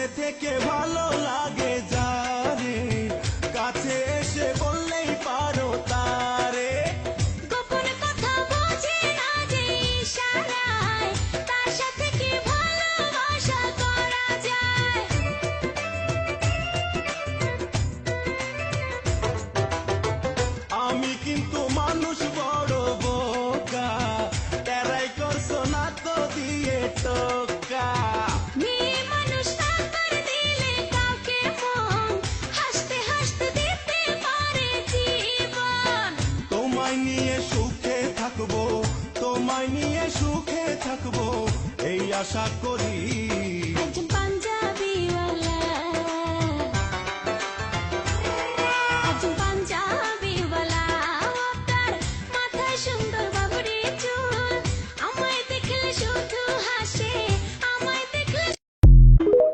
দূরে থেকে ভালো লাগে যারে, কাছে এসে বললেই পারো তারে। গোপন কথা বোঝে না যে ইশারায়, তার সাথে কি ভালোবাসা করা যায়। আমি কিন্তু মানুষ বড় বোকা, তেরাই করছো না তো দিয়ে টোকা। মেয়ে মানুষ টাকার দিলে কাউকে মন, হাসতে হাসতে দিতে পারে জীবন। তোমায় নিয়ে সুখে থাকবো, তোমায় নিয়ে সুখে থাকবো, এই আশা করি